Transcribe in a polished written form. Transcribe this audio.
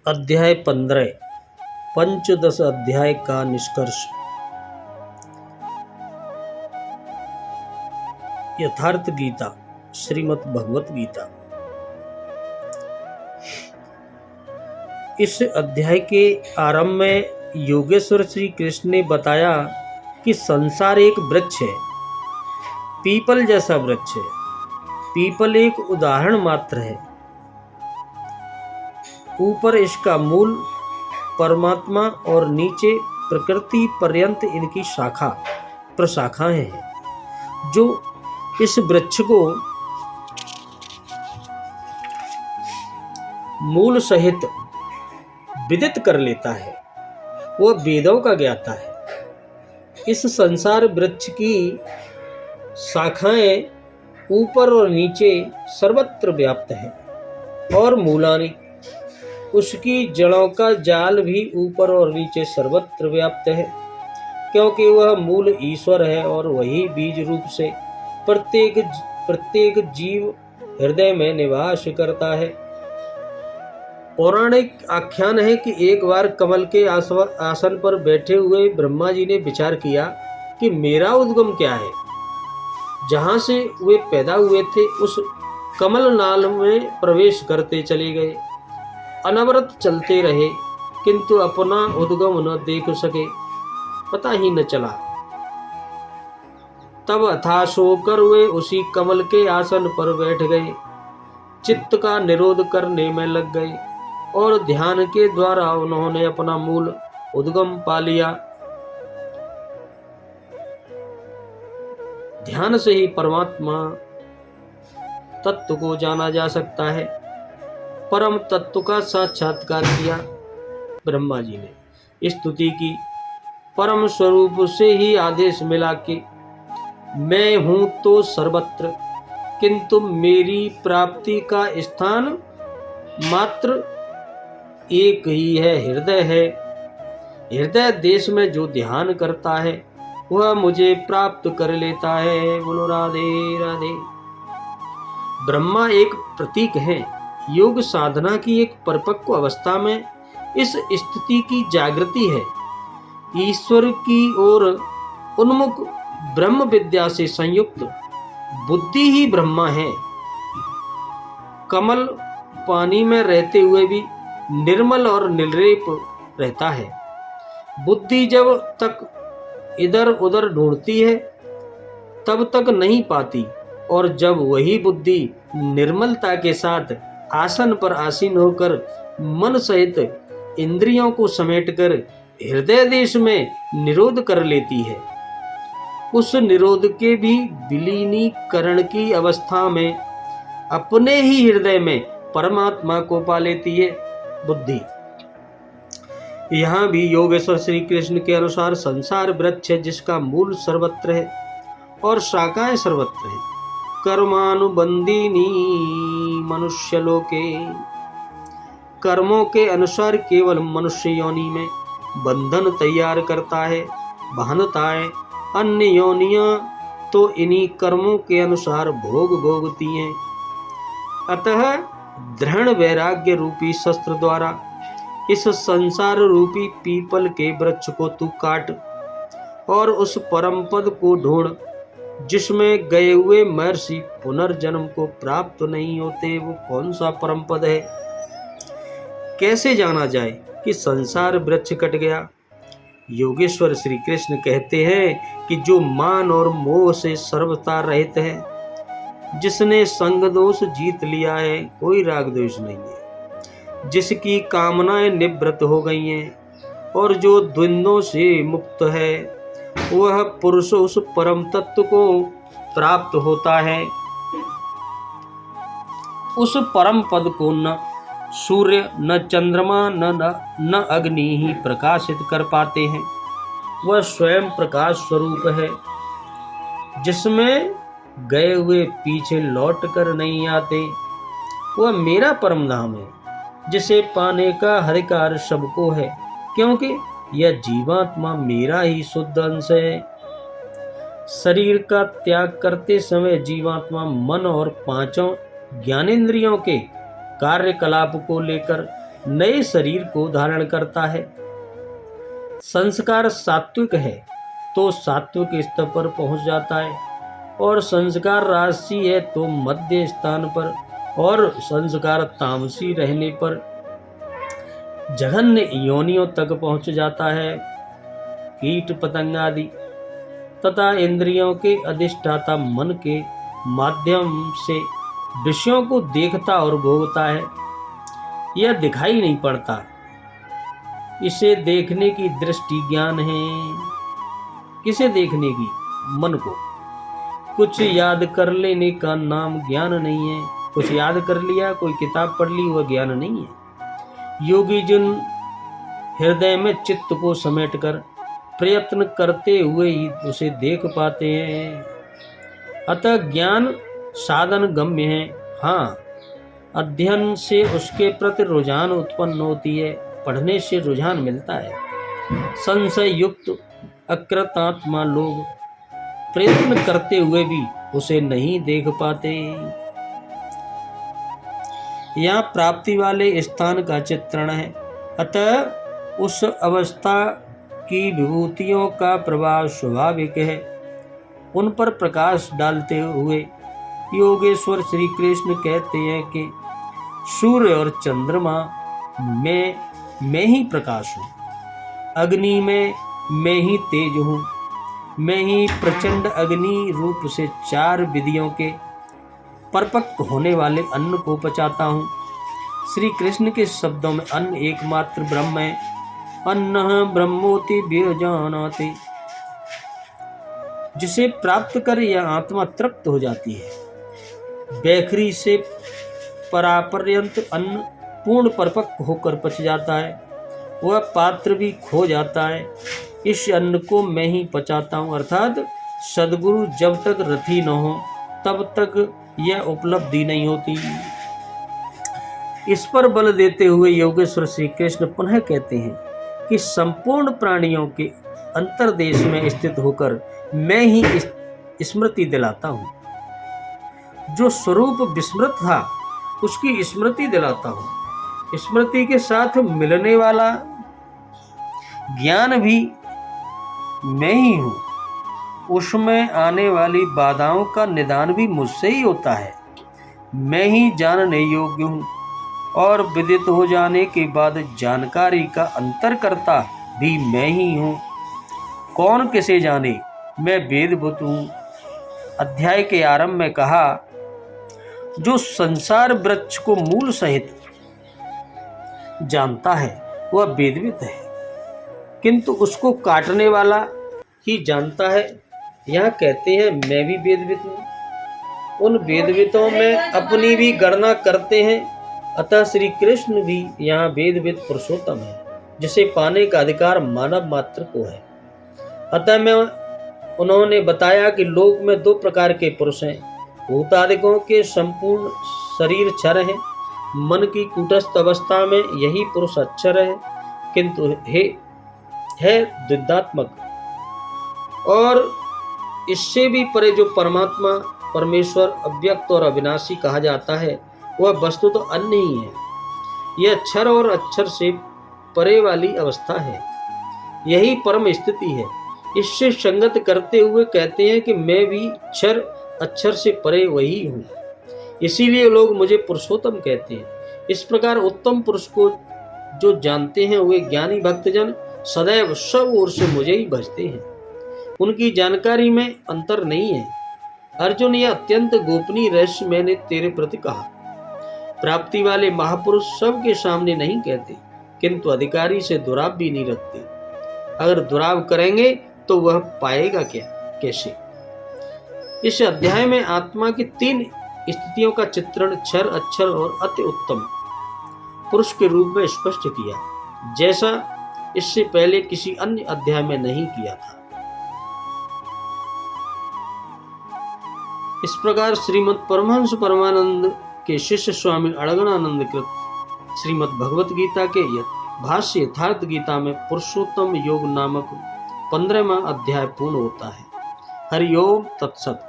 अध्याय 15 पंचदश अध्याय का निष्कर्ष। यथार्थ गीता श्रीमद् भगवत गीता। इस अध्याय के आरंभ में योगेश्वर श्री कृष्ण ने बताया कि संसार एक वृक्ष है, पीपल जैसा वृक्ष है। पीपल एक उदाहरण मात्र है। ऊपर इसका मूल परमात्मा और नीचे प्रकृति पर्यंत इनकी शाखा प्रशाखाएं हैं, जो इस वृक्ष को मूल सहित विदित कर लेता है। वह वेदों का ज्ञाता है। इस संसार वृक्ष की शाखाएं ऊपर और नीचे सर्वत्र व्याप्त है और मूलानी उसकी जड़ों का जाल भी ऊपर और नीचे सर्वत्र व्याप्त है, क्योंकि वह मूल ईश्वर है और वही बीज रूप से प्रत्येक जीव हृदय में निवास करता है। पौराणिक आख्यान है कि एक बार कमल के आसन पर बैठे हुए ब्रह्मा जी ने विचार किया कि मेरा उद्गम क्या है। जहाँ से वे पैदा हुए थे उस कमल नाल में प्रवेश करते चले गए। अनवरत चलते रहे, किंतु अपना उद्गम न देख सके, पता ही न चला। तब हताश होकर वे उसी कमल के आसन पर बैठ गए, चित्त का निरोध करने में लग गए और ध्यान के द्वारा उन्होंने अपना मूल उद्गम पा लिया। ध्यान से ही परमात्मा तत्व को जाना जा सकता है। परम तत्व का साक्षात्कार किया। ब्रह्मा जी ने स्तुति की। परम स्वरूप से ही आदेश मिला कि मैं हूं तो सर्वत्र, किंतु मेरी प्राप्ति का स्थान मात्र एक ही है, हृदय है। हृदय देश में जो ध्यान करता है वह मुझे प्राप्त कर लेता है। बोलो राधे राधे। ब्रह्मा एक प्रतीक है। योग साधना की एक परिपक्व अवस्था में इस स्थिति की जागृति है। ईश्वर की ओर उन्मुख ब्रह्म विद्या से संयुक्त बुद्धि ही ब्रह्मा है। कमल पानी में रहते हुए भी निर्मल और निर्लेप रहता है। बुद्धि जब तक इधर उधर ढूंढती है तब तक नहीं पाती, और जब वही बुद्धि निर्मलता के साथ आसन पर आसीन होकर मन सहित इंद्रियों को समेटकर हृदय देश में निरोध कर लेती है, उस निरोध के भी विलीनीकरण की अवस्था में अपने ही हृदय में परमात्मा को पा लेती है बुद्धि। यहाँ भी योगेश्वर श्री कृष्ण के अनुसार संसार वृक्ष है, जिसका मूल सर्वत्र है और शाखाएं सर्वत्र है। कर्मानुबंधिनी मनुष्य लोके, कर्मों के अनुसार केवल मनुष्य योनि में बंधन तैयार करता है, बांधता है। अन्य योनियां तो इन्हीं कर्मों के अनुसार भोग भोगती हैं। अतः दृढ़ वैराग्य रूपी शस्त्र द्वारा इस संसार रूपी पीपल के वृक्ष को तू काट और उस परम पद को ढूंढ, जिसमें गए हुए महर्षि पुनर्जन्म को प्राप्त नहीं होते। वो कौन सा परम पद है? कैसे जाना जाए कि संसार वृक्ष कट गया? योगेश्वर श्री कृष्ण कहते हैं कि जो मान और मोह से सर्वथा रहित है, जिसने संग दोष जीत लिया है, कोई राग द्वेष नहीं है, जिसकी कामनाएं निवृत्त हो गई हैं और जो द्वंद्वों से मुक्त है, वह पुरुष उस परम तत्व को प्राप्त होता है। उस परम पद को न सूर्य, न चंद्रमा, न अग्नि ही प्रकाशित कर पाते हैं। वह स्वयं प्रकाश स्वरूप है, जिसमें गए हुए पीछे लौट कर नहीं आते। वह मेरा परम धाम है, जिसे पाने का अधिकार सबको है, क्योंकि यह जीवात्मा मेरा ही शुद्ध अंश है। शरीर का त्याग करते समय जीवात्मा मन और पांचों ज्ञानेंद्रियों के कार्यकलाप को लेकर नए शरीर को धारण करता है। संस्कार सात्विक है तो सात्विक स्तर पर पहुंच जाता है, और संस्कार राजसी है तो मध्य स्थान पर, और संस्कार तामसी रहने पर जघन्य योनियों तक पहुंच जाता है। कीट पतंग आदि तथा इंद्रियों के अधिष्ठाता मन के माध्यम से विषयों को देखता और भोगता है। यह दिखाई नहीं पड़ता, इसे देखने की दृष्टि ज्ञान है। किसे देखने की? मन को। कुछ याद कर लेने का नाम ज्ञान नहीं है। कुछ याद कर लिया, कोई किताब पढ़ ली, वह ज्ञान नहीं है। योगी जन हृदय में चित्त को समेटकर प्रयत्न करते हुए ही उसे देख पाते हैं। अतः ज्ञान साधन गम्य है। हाँ, अध्ययन से उसके प्रति रुझान उत्पन्न होती है, पढ़ने से रुझान मिलता है। संशय युक्त अकृतात्मा लोग प्रयत्न करते हुए भी उसे नहीं देख पाते। यहाँ प्राप्ति वाले स्थान का चित्रण है। अतः उस अवस्था की विभूतियों का प्रभाव स्वाभाविक है। उन पर प्रकाश डालते हुए योगेश्वर श्री कृष्ण कहते हैं कि सूर्य और चंद्रमा में मैं ही प्रकाश हूँ, अग्नि में मैं ही तेज हूँ, मैं ही प्रचंड अग्नि रूप से 4 विधियों के परिपक्व होने वाले अन्न को पचाता हूँ। श्री कृष्ण के शब्दों में अन्न एकमात्र ब्रह्म है। अन्न ब्रह्मोति व्यजानाति, जिसे प्राप्त कर यह आत्मा तृप्त हो जाती है। बेखरी से परापर्यंत अन्न पूर्ण परिपक्व होकर पच जाता है, वह पात्र भी खो जाता है। इस अन्न को मैं ही पचाता हूँ, अर्थात सद्गुरु जब तक रथी न हो तब तक यह उपलब्धि नहीं होती। इस पर बल देते हुए योगेश्वर श्री कृष्ण पुनः कहते हैं कि संपूर्ण प्राणियों के अंतर्देश में स्थित होकर मैं ही स्मृति दिलाता हूँ। जो स्वरूप विस्मृत था उसकी स्मृति दिलाता हूँ। स्मृति के साथ मिलने वाला ज्ञान भी मैं ही हूँ। उसमें आने वाली बाधाओं का निदान भी मुझसे ही होता है। मैं ही जानने योग्य हूँ, और विदित हो जाने के बाद जानकारी का अंतरकर्ता भी मैं ही हूँ। कौन किसे जाने, मैं वेदभूत हूँ। अध्याय के आरंभ में कहा, जो संसार वृक्ष को मूल सहित जानता है वह वेदविद है, किंतु उसको काटने वाला ही जानता है। यहाँ कहते हैं मैं भी वेदविद हूँ। उन वेदविदों में अपनी भी गणना करते हैं। अतः श्री कृष्ण भी यहाँ वेदविद पुरुषोत्तम है, जिसे पाने का अधिकार मानव मात्र को है। अतः में उन्होंने बताया कि लोक में 2 प्रकार के पुरुष हैं। भूतादिकों के संपूर्ण शरीर क्षर है। मन की कूटस्थ अवस्था में यही पुरुष अक्षर है, किंतु है द्विधात्मक। और इससे भी परे जो परमात्मा परमेश्वर अव्यक्त और अविनाशी कहा जाता है, वह वस्तु तो अन्य ही है। यह अक्षर और अक्षर से परे वाली अवस्था है, यही परम स्थिति है। इससे संगत करते हुए कहते हैं कि मैं भी अक्षर अक्षर से परे वही हूँ, इसीलिए लोग मुझे पुरुषोत्तम कहते हैं। इस प्रकार उत्तम पुरुष को जो जानते हैं वे ज्ञानी भक्तजन सदैव सब ओर से मुझे ही भजते हैं। उनकी जानकारी में अंतर नहीं है। अर्जुन, यह अत्यंत गोपनीय रहस्य मैंने तेरे प्रति कहा। प्राप्ति वाले महापुरुष सबके सामने नहीं कहते, किंतु अधिकारी से दुराव भी नहीं रखते। अगर दुराव करेंगे तो वह पाएगा क्या, कैसे? इस अध्याय में आत्मा की 3 स्थितियों का चित्रण क्षर, अक्षर और अति उत्तम पुरुष के रूप में स्पष्ट किया, जैसा इससे पहले किसी अन्य अध्याय में नहीं किया था। इस प्रकार श्रीमद् परमहंस परमानंद के शिष्य स्वामी अड़गड़ानंद कृत श्रीमद् भगवत गीता के भाष्य यथार्थ गीता में पुरुषोत्तम योग नामक 15वां अध्याय पूर्ण होता है। हरि ओम तत्सत।